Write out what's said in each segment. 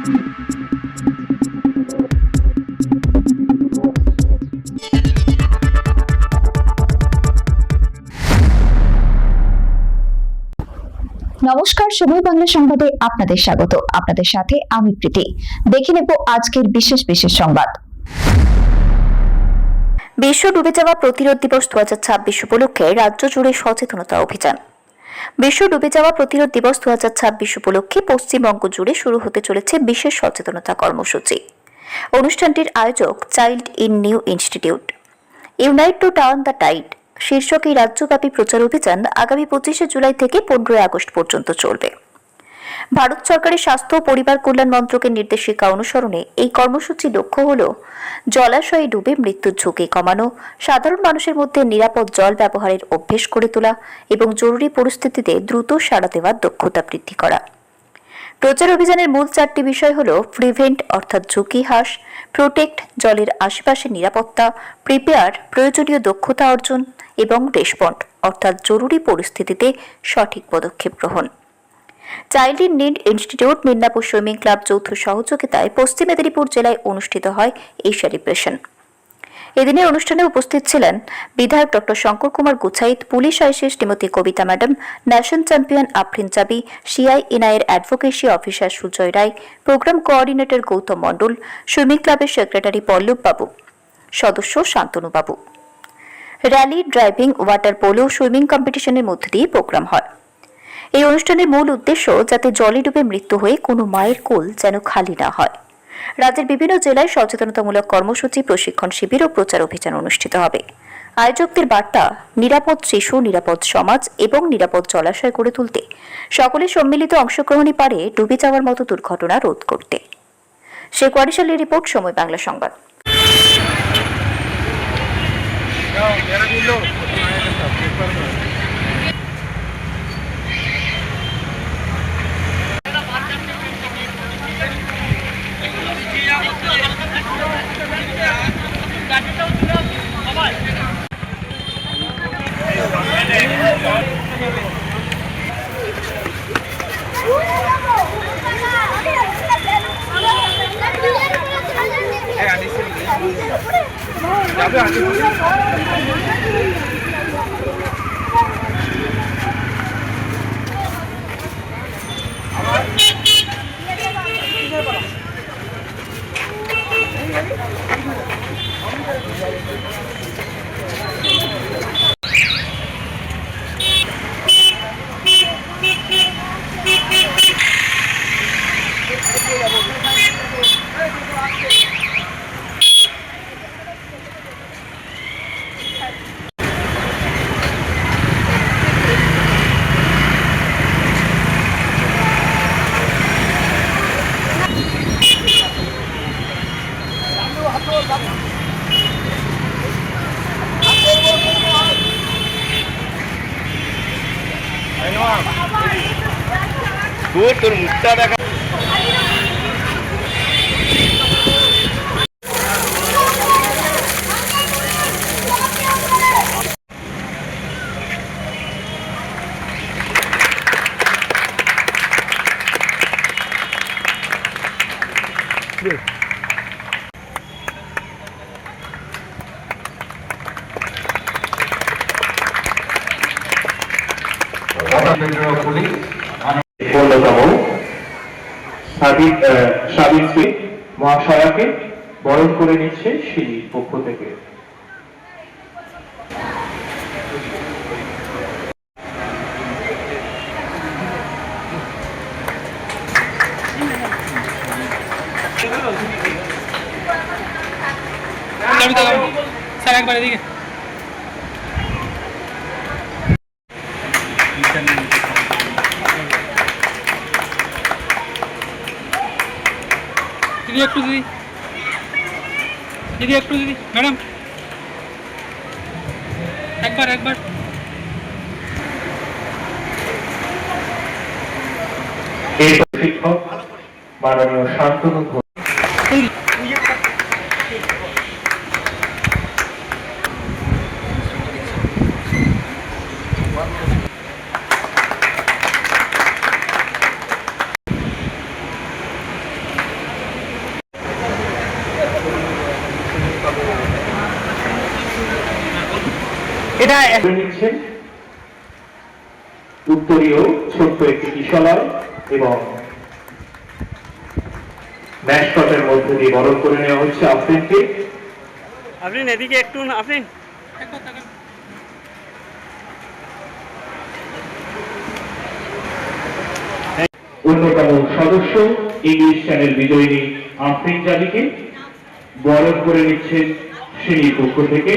নমস্কার, সময় বাংলা সংবাদে আপনাদের স্বাগত। আপনাদের সাথে আমি প্রীতি। দেখে নেব আজকের বিশেষ সংবাদ। বিশ্ব ডুবে যাওয়া প্রতিরোধ দিবস 2026 উপলক্ষে রাজ্য জুড়ে সচেতনতা অভিযান। বিশ্ব ডুবে যাওয়া প্রতিরোধ দিবস 2026 উপলক্ষে পশ্চিমবঙ্গ জুড়ে শুরু হতে চলেছে বিশেষ সচেতনতা কর্মসূচি। অনুষ্ঠানটির আয়োজক child in need institute. Unite to turn the tide শীর্ষক এই রাজ্যব্যাপী প্রচার অভিযান আগামী 25 জুলাই থেকে 15 আগস্ট পর্যন্ত চলবে। ভারত সরকারের স্বাস্থ্য ও পরিবার কল্যাণ মন্ত্রকের নির্দেশিকা অনুসরণে এই কর্মসূচির লক্ষ্য হল জলাশয়ে ডুবে মৃত্যুর ঝুঁকি কমানো, সাধারণ মানুষের মধ্যে নিরাপদ জল ব্যবহারের অভ্যেস করে তোলা এবং জরুরি পরিস্থিতিতে দ্রুত সাড়া দেওয়ার দক্ষতা বৃদ্ধি করা। প্রচার অভিযানের মূল 4টি বিষয় হল প্রিভেন্ট অর্থাৎ ঝুঁকি হ্রাস, প্রোটেক্ট জলের আশেপাশে নিরাপত্তা, প্রিপেয়ার প্রয়োজনীয় দক্ষতা অর্জন এবং রেসপন্ড অর্থাৎ জরুরি পরিস্থিতিতে সঠিক পদক্ষেপ গ্রহণ। Child in need institute Midnapore swimming club যৌথ সহযোগিতায় পশ্চিম মেদিনীপুর জেলায় অনুষ্ঠিত হয় এই সেলিব্রেশন। এদিনের অনুষ্ঠানে উপস্থিত ছিলেন বিধায়ক doctor Shankar Kumar Guchhait, police IC Shrimati Kabita madam, national champion Afrin Chabi, CINI এর advocacy officer Sujoy Roy, programme coordinator Gautam Mondal, swimming ক্লাবের সেক্রেটারি পল্লব বাবু, সদস্য Shantanu Babu. Rally, driving, water polo, swimming কম্পিটিশনের মধ্য দিয়ে প্রোগ্রাম হয়। এই অনুষ্ঠানের মূল উদ্দেশ্য যাতে জলে ডুবে মৃত্যু হয়ে কোনো মায়ের কোল যেন খালি না হয়। রাজ্যের বিভিন্ন জেলায় সচেতনতামূলক কর্মসূচি, প্রশিক্ষণ শিবির ও প্রচার অভিযান অনুষ্ঠিত হবে। আয়োজকদের বার্তা, নিরাপদ শিশু, নিরাপদ সমাজ এবং নিরাপদ জলাশয় গড়ে তুলতে সকলের সম্মিলিত অংশগ্রহণই পারে ডুবে যাওয়ার মতো দুর্ঘটনা রোধ করতে। শেখ ওয়ারিশালের রিপোর্ট, সময় বাংলা সংবাদ। তোর মুখটা দেখা সাবিত্রী মহাশয়াকে বরণ করে নিচ্ছে সেই পক্ষ থেকে। স্যার একবার এদিকে। দিদি একটু, দিদি ম্যাডাম একবার এই শিক্ষক মাননীয় শান্তনু ঘোষ। এটা করে নিচ্ছেন উত্তরীয় ছোট্ট একটি কিশলয় এবং ম্যাশকটের মধ্যে দিয়ে বরণ করে নেওয়া হচ্ছে আফরিনকে। আপনি এদিকে একটু আপনি একবার তাকান। অন্যতম সদস্য ইংলিশ চ্যানেল বিজয়িনী আফরিন জাবিকে বরণ করে নিচ্ছেন শ্রেণীর পক্ষ থেকে।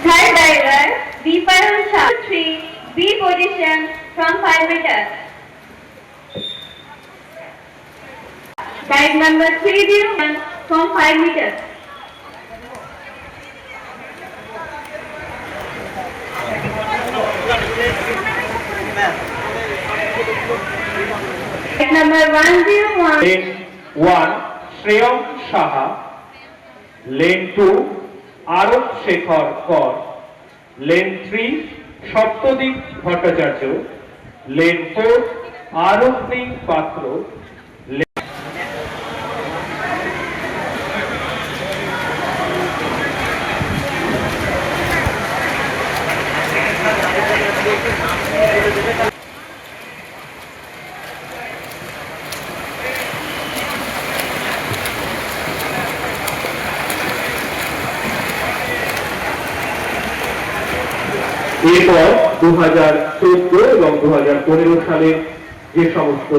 Third diver, B5 on shaft 3, B position from 5 meters. Dive number 301 from 5 meters. Dive number 101. Lane 1 Shreyam Saha, lane 2 Arab Shekhar Kar, lane 3 Saptadeep Bhattacharya, lane 4 Arohani Patra. এরপর 2014 এবং 2015 সালে যে সমস্ত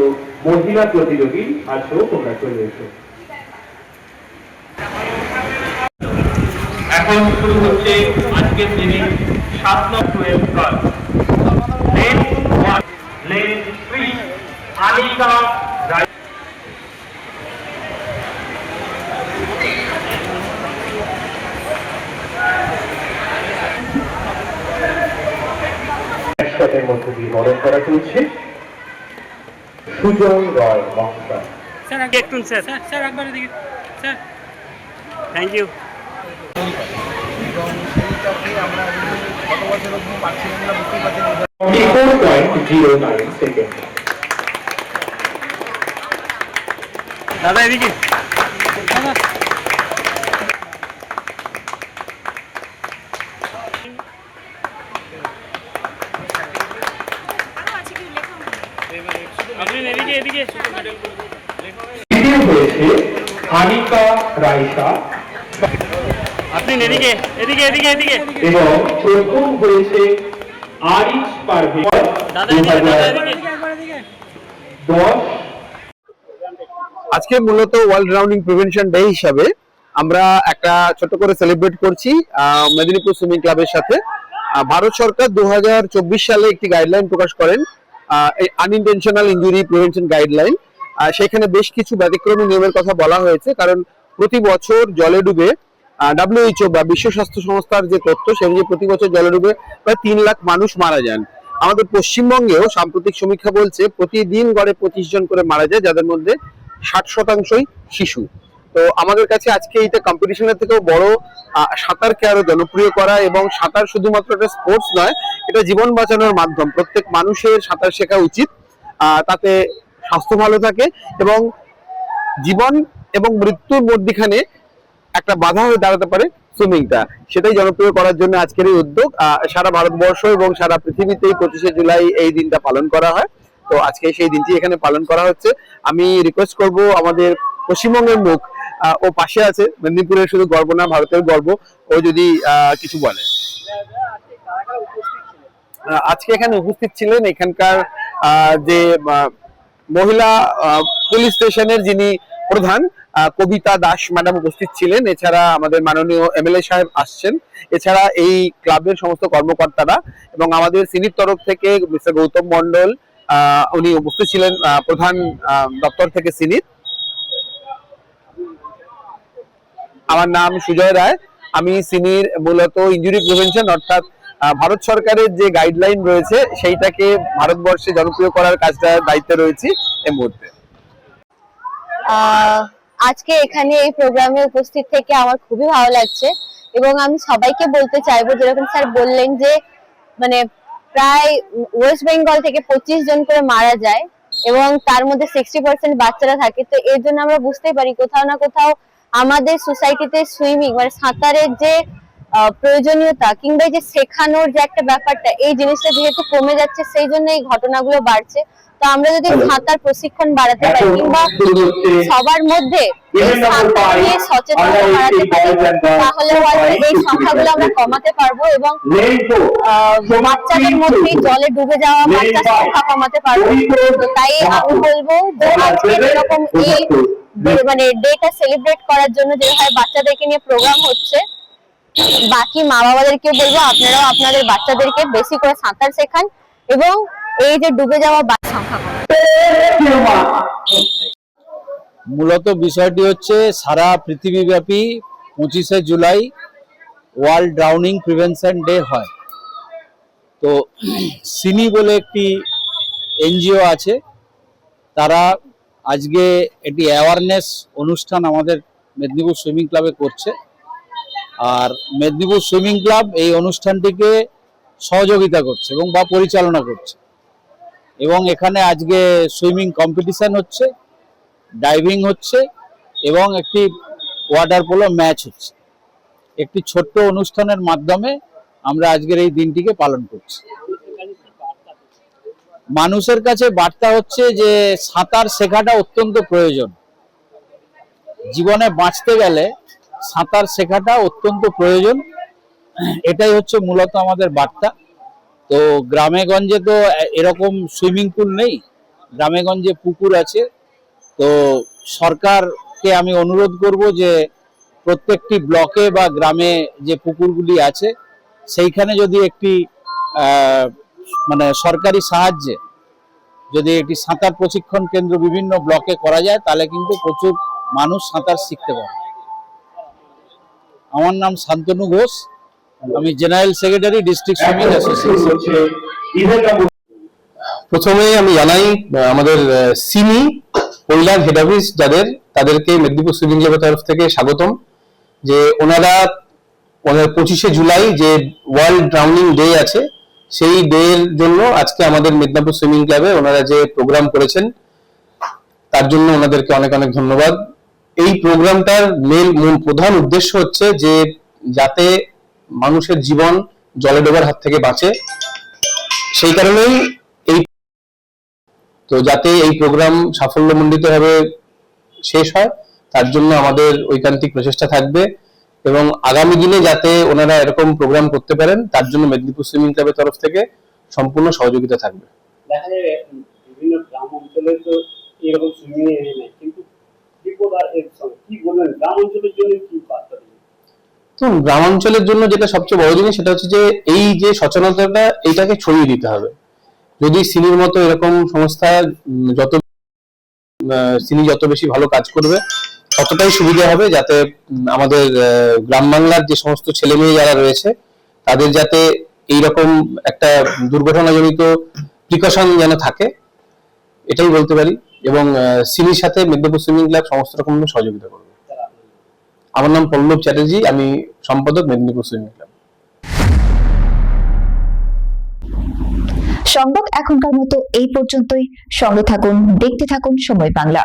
মহিলা প্রতিযোগী আছো তোমরা চলে এসো। এখন শুরু হচ্ছে আজকের দিনে 7 নম্বর 12 ক্লাস। লেন 1 লেন 3 আলিকা রায় ম্যাশকটের মধ্যে দিয়ে বরণ করা চলছে সুজন রয় মহাশয়। স্যার একটু স্যার স্যার স্যার একবার এদিকে স্যার। Thank you. দাদা এদিকে দাদা আপনি এদিকে এদিকে দ্বিতীয় হয়েছে আনিকা রাইসা আপনি এদিকে এদিকে এদিকে এদিকে এবং প্রথম হয়েছে আরিশ পারভেজ। দাদা এদিকে দাদা এদিকে 2010 আজকে মূলত ওয়ার্ল্ড ড্রাউনিং প্রিভেনশন ডে হিসাবে আমরা একটা ছোট করে সেলিব্রেট করছি মেদিনীপুর সুইমিং ক্লাবের সাথে। ভারত সরকার 2024 সালে একটি গাইডলাইন প্রকাশ করেন, আনইনটেনশনাল ইনজুরি প্রিভেনশন গাইডলাইন। সেখানে বেশ কিছু ব্যতিক্রমী নিয়মের কথা বলা হয়েছে, কারণ প্রতি বছর জলে ডুবে WHO বা বিশ্ব স্বাস্থ্য সংস্থার যে তথ্য সে অনুযায়ী প্রতি বছর জলে ডুবে প্রায় 3 লাখ মানুষ মারা যান। আমাদের পশ্চিমবঙ্গেও সাম্প্রতিক সমীক্ষা বলছে প্রতিদিন গড়ে 25 জন করে মারা যায়, যাদের মধ্যে 60% শিশু। তো আমাদের কাছে আজকে এইটা কম্পিটিশনের থেকেও বড় সাঁতারকে আরো জনপ্রিয় করা, এবং সাঁতার শুধুমাত্র একটা স্পোর্টস নয়, এটা জীবন বাঁচানোর মাধ্যম। প্রত্যেক মানুষের সাঁতার শেখা উচিত, তাতে স্বাস্থ্য ভালো থাকে এবং জীবন এবং মৃত্যুর মধ্যখানে একটা বাধা হয়ে দাঁড়াতে পারে সুইমিংটা, সেটাই জনপ্রিয় করার জন্য আজকের এই উদ্যোগ। সারা ভারতবর্ষ এবং সারা পৃথিবীতেই 25শে জুলাই এই দিনটা পালন করা হয়। তো আজকে সেই দিনটি এখানে পালন করা হচ্ছে। আমি রিকোয়েস্ট করব আমাদের পশ্চিমবঙ্গের মুখ, ও পাশে আছে, মেদিনীপুরের শুধু গর্ব না ভারতের গর্ব, ও যদি কিছু বলে। আজকে এখানে উপস্থিত ছিলেন এখানকার যে মহিলা পুলিশ স্টেশনের যিনি প্রধান কবিতা দাস ম্যাডাম উপস্থিত ছিলেন। এছাড়া আমাদের মাননীয় MLA সাহেব আসছেন, এছাড়া এই ক্লাবের সমস্ত কর্মকর্তারা এবং আমাদের সিনির তরফ থেকে মিস্টার গৌতম মন্ডল, উনি উপস্থিত ছিলেন প্রধান দপ্তর থেকে সিনির। আমার নাম সুজয় রায়, আমি সিনির মূলত ইনজুরি প্রিভেনশন অর্থাৎ ভারত সরকারের যে গাইডলাইন রয়েছে সেইটাকে ভারতবর্ষে জনপ্রিয় করার কাজটা দায়িত্বে রয়েছে এই মুহূর্তে। আজকে এখানে এই প্রোগ্রামে উপস্থিত থেকে আমার খুবই ভালো লাগছে এবং আমি সবাইকে বলতে চাইবো, যেরকম স্যার বললেন যে মানে প্রায় ওয়েস্ট বেঙ্গল থেকে 25 জন করে মারা যায় এবং তার মধ্যে 60% বাচ্চারা থাকে। তো এর জন্য আমরা বুঝতেই পারি কোথাও না কোথাও আমাদের সোসাইটিতে সুইমিং মানে সাঁতারের যে প্রয়োজনীয়তা কিংবা যে শেখানোর যে একটা ব্যাপারটা, এই জিনিসটা যেহেতু কমে যাচ্ছে সেই জন্য এই ঘটনাগুলো বাড়ছে। তো আমরা যদি সাঁতার প্রশিক্ষণ বাড়াতে পারি কিংবা সবার মধ্যে এই সাঁতার নিয়ে সচেতনতা বাড়াতে পারি, তাহলে হয়তো এই সংখ্যাগুলো আমরা কমাতে পারবো এবং বাচ্চাদের মধ্যে জলে ডুবে যাওয়া বাচ্চার সংখ্যা কমাতে পারবো। তো তাই আমি বলবো যে আজকে এরকম এই মানে ডেটা সেলিব্রেট করার জন্য যেভাবে বাচ্চাদেরকে নিয়ে প্রোগ্রাম হচ্ছে, বাকি মা বাবাদেরকে বলবো আপনারাও আপনাদের বাচ্চাদেরকে বেশি করে সাঁতার শেখান এবং এই যে ডুবে যাওয়া বাচ্চার সংখ্যা কমান। মূলত বিষয়টি হচ্ছে সারা পৃথিবীব্যাপী 25শে July world drowning prevention day হয়। তো সিনি বলে একটি এনজিও আছে, তারা আজকে একটি অ্যাওয়ারনেস অনুষ্ঠান আমাদের মেদিনীপুর সুইমিং ক্লাবে করছে। আর মেদিনীপুর সুইমিং ক্লাব এই অনুষ্ঠানটিকে সহযোগিতা করছে এবং বা পরিচালনা করছে এবং এখানে আজকে সুইমিং কম্পিটিশন হচ্ছে, ডাইভিং হচ্ছে এবং একটি ওয়াটার পোলো ম্যাচ হচ্ছে। একটি ছোট্ট অনুষ্ঠানের মাধ্যমে আমরা আজকের এই দিনটিকে পালন করছি। মানুষের কাছে বার্তা হচ্ছে যে সাঁতার শেখাটা অত্যন্ত প্রয়োজন। জীবনে বাঁচতে গেলে সাঁতার শেখাটা অত্যন্ত প্রয়োজন, এটাই হচ্ছে মূলত আমাদের বার্তা। তো গ্রামে গঞ্জে তো এরকম সুইমিং পুল নেই, গ্রামে গঞ্জে পুকুর আছে। তো সরকারকে আমি অনুরোধ করব যে প্রত্যেকটি ব্লকে বা গ্রামে যে পুকুরগুলি আছে সেইখানে যদি একটি মানে সরকারি সাহায্যে যদি একটি সাঁতার প্রশিক্ষণ কেন্দ্র বিভিন্ন ব্লকে করা যায়, তাহলে কিন্তু প্রচুর মানুষ সাঁতার শিখতে পারে। আমার নাম শান্তনু ঘোষ, আমি general secretary district swimming association. প্রথমে আমি জানাই আমাদের সিনি কৈলাস হেড অফিস যাদের, তাদেরকে মেদিনীপুর সুইমিং ক্লাবের তরফ থেকে স্বাগতম। যে ওনারা 25শে জুলাই যে ওয়ার্ল্ড ড্রাউনিং ডে আছে সেই ডে এর জন্য আজকে আমাদের মেদিনীপুর সুইমিং ক্লাবে ওনারা যে প্রোগ্রাম করেছেন তার জন্য ওনাদেরকে অনেক অনেক ধন্যবাদ। এই প্রোগ্রামটার প্রধান উদ্দেশ্য হচ্ছে যে যাতে মানুষের জীবন জলে ডোবার হাত থেকে বাঁচে, সেই কারণেই তো যাতে এই প্রোগ্রাম সাফল্যমণ্ডিতভাবে শেষ হয় তার জন্য আমাদের ঐকান্তিক প্রচেষ্টা থাকবে এবং আগামী দিনে যাতে ওনারা এরকম প্রোগ্রাম করতে পারেন তার জন্য মেদিনীপুর সুইমিং ক্লাবের তরফ থেকে সম্পূর্ণ সহযোগিতা থাকবে। দেখা যায় বিভিন্ন গ্রাম অঞ্চলে তো এরকম সুইমিং এরিয়া নেই, কিন্তু কি বলবেন গ্রাম অঞ্চলের জন্য কি বার্তা দিবেন? তো গ্রাম অঞ্চলের জন্য যেটা সবচেয়ে বড় জিনিস সেটা হচ্ছে যে এই যে সচেতনতাটা এইটাকে ছড়িয়ে দিতে হবে। যদি সিনির মতো এরকম সংস্থা সিনি যত বেশি ভালো কাজ করবে ততটাই সুবিধা হবে, যাতে আমাদের গ্রাম বাংলার যে সমস্ত ছেলে মেয়ে যারা রয়েছে তাদের যাতে এইরকম একটা দুর্ঘটনাজনিত প্রিকশন যেন থাকে, এটাই বলতে পারি। এবং সিনির সাথে মেদিনীপুর সুইমিং ক্লাব সমস্ত রকম সহযোগিতা করবে। আমার নাম পল্লব চ্যাটার্জি, আমি সম্পাদক মেদিনীপুর সুইমিং ক্লাব। সংবাদ এখনকার মতো এই পর্যন্তই। সঙ্গে থাকুন, দেখতে থাকুন সময় বাংলা।